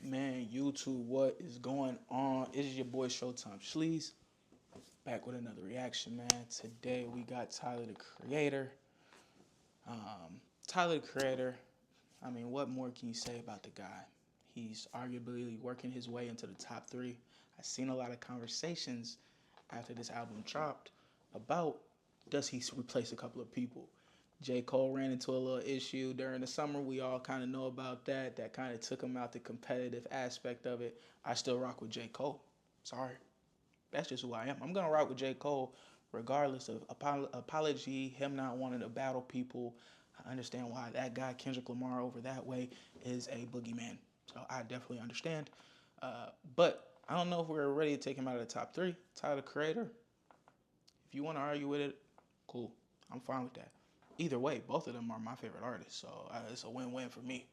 Man, YouTube, what is going on? It is your boy Showtime Shleez, back with another reaction, man. Today we got Tyler the Creator. Tyler the Creator, I mean, what more can you say about the guy? He's arguably working his way into the top three. I've seen a lot of conversations after this album dropped about does he replace a couple of people. J. Cole ran into a little issue during the summer. We all kind of know about that. That kind of took him out the competitive aspect of it. I still rock with J. Cole. Sorry. That's just who I am. I'm going to rock with J. Cole regardless of apology, him not wanting to battle people. I understand why that guy, Kendrick Lamar, over that way is a boogeyman. So I definitely understand. But I don't know if we're ready to take him out of the top three. Tyler, the Creator, if you want to argue with it, cool. I'm fine with that. Either way, both of them are my favorite artists, so it's a win-win for me.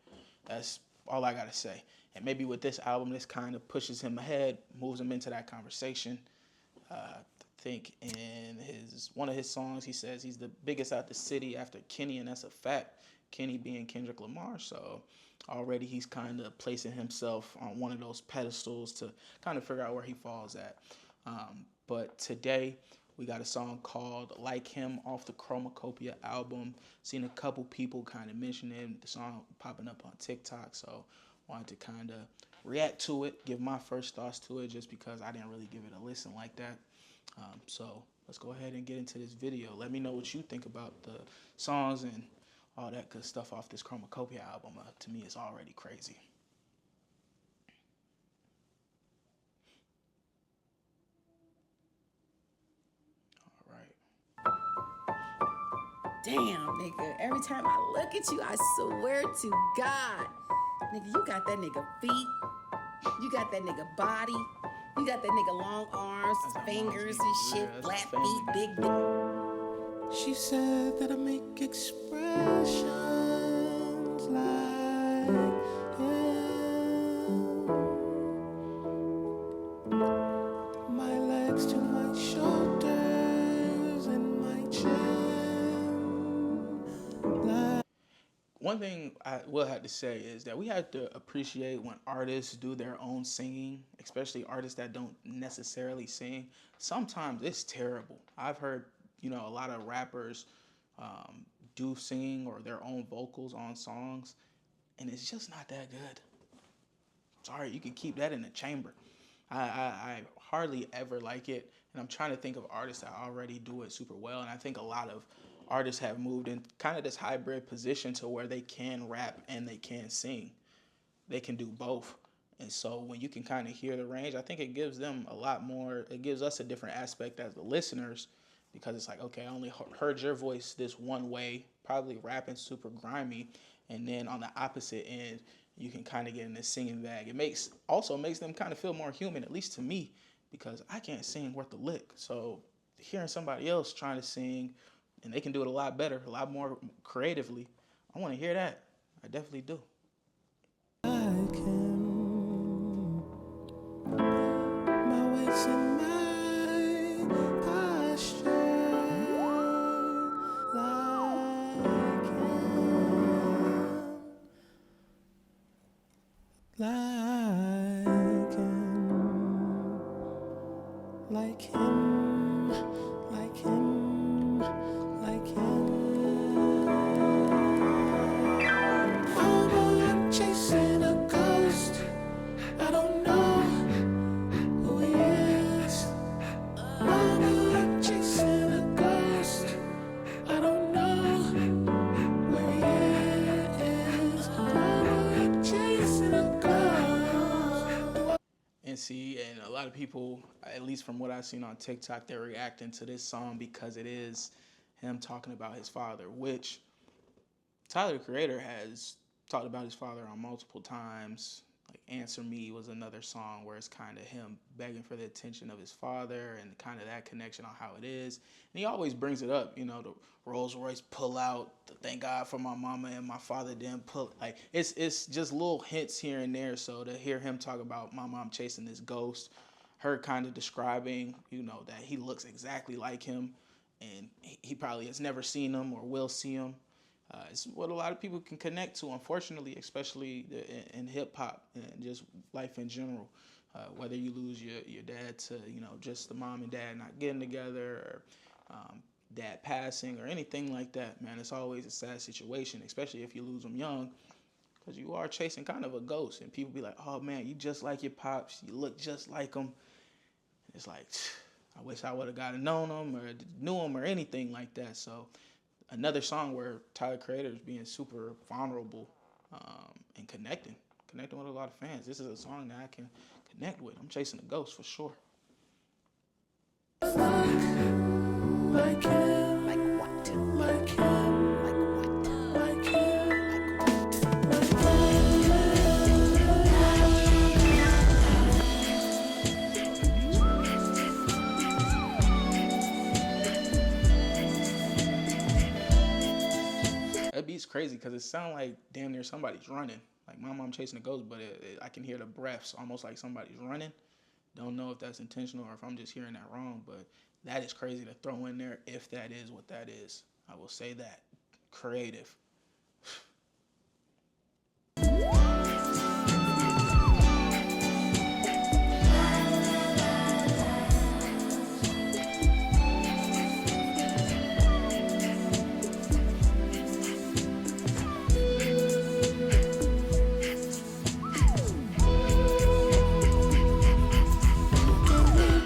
That's all I gotta say. And maybe with this album, this kind of pushes him ahead, moves him into that conversation. I think in one of his songs, he says he's the biggest out the city after Kenny, and that's a fact. Kenny being Kendrick Lamar, so already he's kind of placing himself on one of those pedestals to kind of figure out where he falls at. But today, we got a song called Like Him off the CHROMAKOPIA album. Seen a couple people kind of mentioning the song popping up on TikTok, so wanted to kind of react to it, give my first thoughts to it, just because I didn't really give it a listen like that. So let's go ahead and get into this video. Let me know what you think about the songs and all that good stuff off this CHROMAKOPIA album. To me, it's already crazy. Damn, nigga, every time I look at you, I swear to God, nigga, you got that nigga feet, you got that nigga body, you got that nigga long arms, fingers and shit, flat feet, big. She said that I make expressions like my legs to my shoulders and my chin. One thing I will have to say is that we have to appreciate when artists do their own singing, especially artists that don't necessarily sing. Sometimes it's terrible. I've heard, a lot of rappers do singing or their own vocals on songs, and it's just not that good. Sorry, you can keep that in the chamber. I hardly ever like it, and I'm trying to think of artists that already do it super well, and I think a lot of artists have moved in kind of this hybrid position to where they can rap and they can sing. They can do both. And so when you can kind of hear the range, I think it gives them a lot more, it gives us a different aspect as the listeners, because it's like, okay, I only heard your voice this one way, probably rapping super grimy, and then on the opposite end, you can kind of get in this singing bag. It also makes them kind of feel more human, at least to me, because I can't sing worth a lick. So hearing somebody else trying to sing, and they can do it a lot better, a lot more creatively, I want to hear that. I definitely do. Like him, my waist and my posture, like him, like him, like him, like him. I'm chasing a ghost. I don't know who he is. I'm chasing a ghost. I don't know where he is. I'm chasing a ghost. And a lot of people, at least from what I've seen on TikTok, they're reacting to this song because it is him talking about his father, which Tyler, the Creator, has talked about his father on multiple times. Like Answer Me was another song where it's kind of him begging for the attention of his father and kind of that connection on how it is. And he always brings it up, the Rolls Royce pull out, the thank God for my mama and my father didn't pull. Like it's just little hints here and there. So to hear him talk about my mom chasing this ghost, her kind of describing, that he looks exactly like him, and he probably has never seen him or will see him. It's what a lot of people can connect to, unfortunately, especially in hip hop and just life in general. Whether you lose your dad to, just the mom and dad not getting together, or dad passing, or anything like that, man, it's always a sad situation, especially if you lose them young, because you are chasing kind of a ghost. And people be like, oh man, you just like your pops, you look just like them. It's like, I wish I would have gotten known them or knew them or anything like that. So another song where Tyler Creator is being super vulnerable, and connecting with a lot of fans. This is a song that I can connect with. I'm chasing a ghost for sure. Like him, Like what? like him, Like what? like him, Like what? That beat's crazy because it sounds like damn near somebody's running. Like my mom chasing a ghost, but I can hear the breaths almost like somebody's running. Don't know if that's intentional or if I'm just hearing that wrong, but that is crazy to throw in there if that is what that is. I will say that. Creative.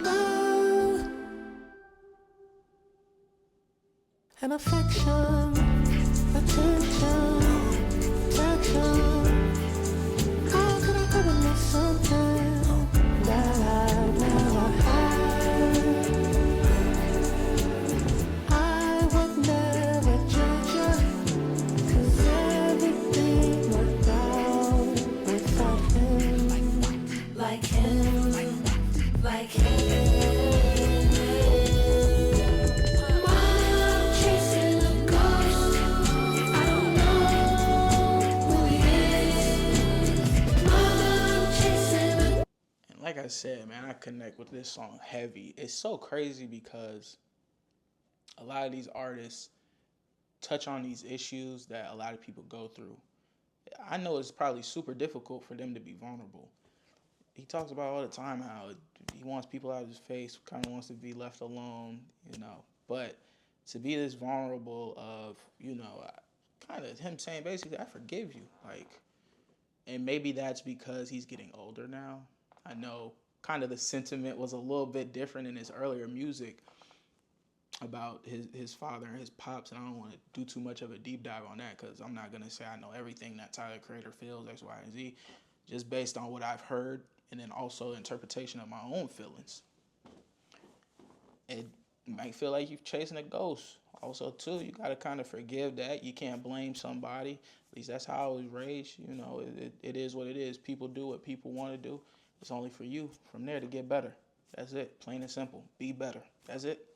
love and affection, attention, protection. How could I ever miss something that I never had? I would never judge you, 'cause everything worked out without him. Like him, like him. Mama, I'm chasing a ghost. I don't know who he is. Mama, I'm chasing a And like I said, man, I connect with this song heavy. It's so crazy because a lot of these artists touch on these issues that a lot of people go through. I know it's probably super difficult for them to be vulnerable. He talks about all the time how he wants people out of his face, kind of wants to be left alone, But to be this vulnerable of, kind of him saying basically, I forgive you. And maybe that's because he's getting older now. I know kind of the sentiment was a little bit different in his earlier music about his father and his pops, and I don't want to do too much of a deep dive on that because I'm not going to say I know everything that Tyler Creator feels, X, Y, and Z, just based on what I've heard and then also interpretation of my own feelings. It might feel like you're chasing a ghost. Also, too, you got to kind of forgive that. You can't blame somebody. At least that's how I was raised. It is what it is. People do what people want to do. It's only for you from there to get better. That's it. Plain and simple. Be better. That's it.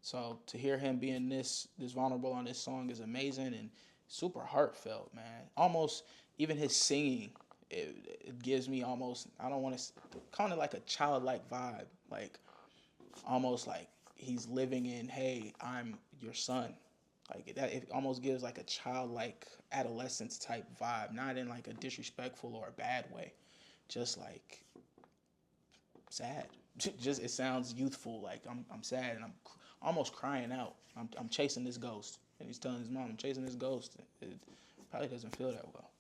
So to hear him being this vulnerable on this song is amazing and super heartfelt, man. Almost even his singing, it gives me almost, I don't want to, kind of like a childlike vibe. Like almost like he's living in, hey, I'm your son. Like that, it almost gives like a childlike adolescence type vibe, not in like a disrespectful or a bad way, just like sad. Just it sounds youthful. Like I'm sad and I'm almost crying out. I'm chasing this ghost, and he's telling his mom, I'm chasing this ghost. It probably doesn't feel that well.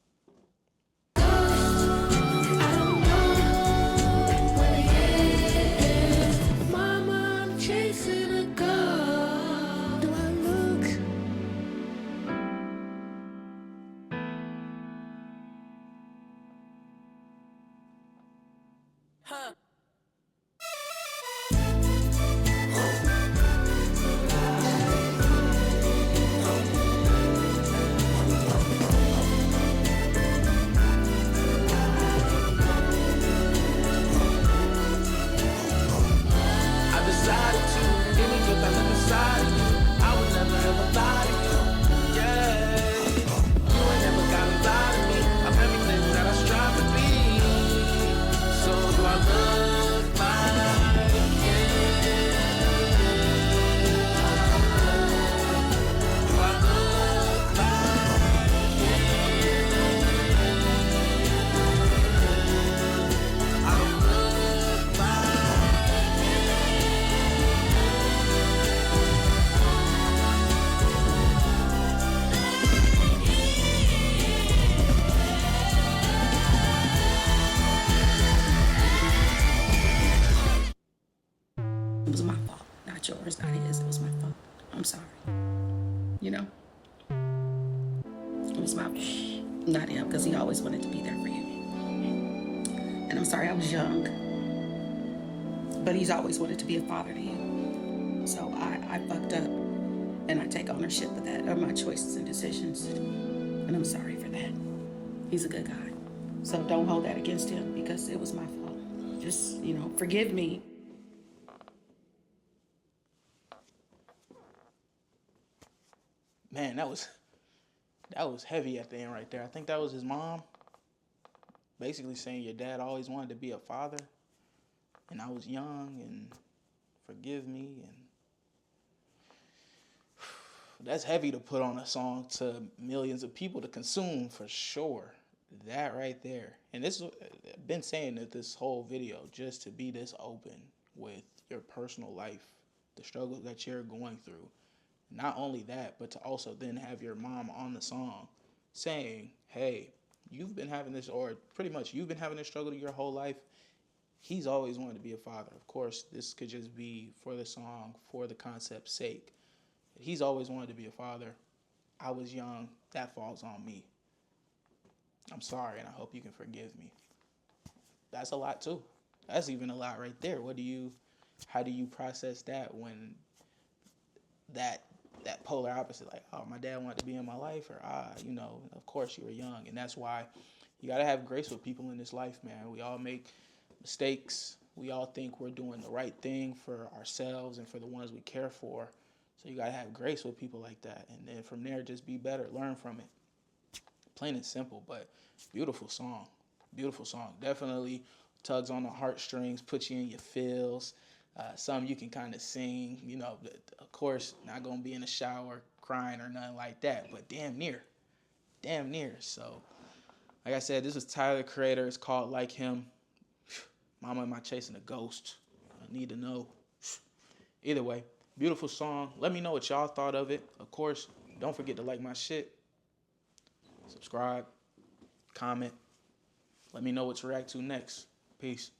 Mama, I'm chasing a ghost. Do I look? Huh. I decided to give me good I beside you. I would never ever lie to you. Yeah, you ain't never gotta lie to me. I'm everything that I strive to be. So do I love daughter's not his. It was my fault. I'm sorry. You know? It was my fault. Not him, because he always wanted to be there for you. And I'm sorry I was young. But he's always wanted to be a father to you. So I fucked up. And I take ownership of that, of my choices and decisions. And I'm sorry for that. He's a good guy. So don't hold that against him, because it was my fault. Just, forgive me. Man, that was heavy at the end right there. I think that was his mom basically saying your dad always wanted to be a father, and I was young, and forgive me. And that's heavy to put on a song to millions of people to consume, for sure. That right there. And this, I've been saying that this whole video, just to be this open with your personal life, the struggles that you're going through. Not only that, but to also then have your mom on the song saying, hey, you've been having this, or pretty much you've been having this struggle your whole life. He's always wanted to be a father. Of course, this could just be for the song, for the concept's sake. He's always wanted to be a father. I was young. That falls on me. I'm sorry, and I hope you can forgive me. That's a lot, too. That's even a lot right there. How do you process that when that polar opposite, like, oh, my dad wanted to be in my life, or, of course you were young. And that's why you got to have grace with people in this life, man. We all make mistakes. We all think we're doing the right thing for ourselves and for the ones we care for. So you got to have grace with people like that. And then from there, just be better. Learn from it. Plain and simple, but beautiful song. Beautiful song. Definitely tugs on the heartstrings, puts you in your feels. Some you can kind of sing, of course, not going to be in the shower crying or nothing like that, but damn near. So, like I said, this is Tyler, the Creator. It's called Like Him. Mama, am I chasing a ghost? I need to know. Either way, beautiful song. Let me know what y'all thought of it. Of course, don't forget to like my shit. Subscribe. Comment. Let me know what to react to next. Peace.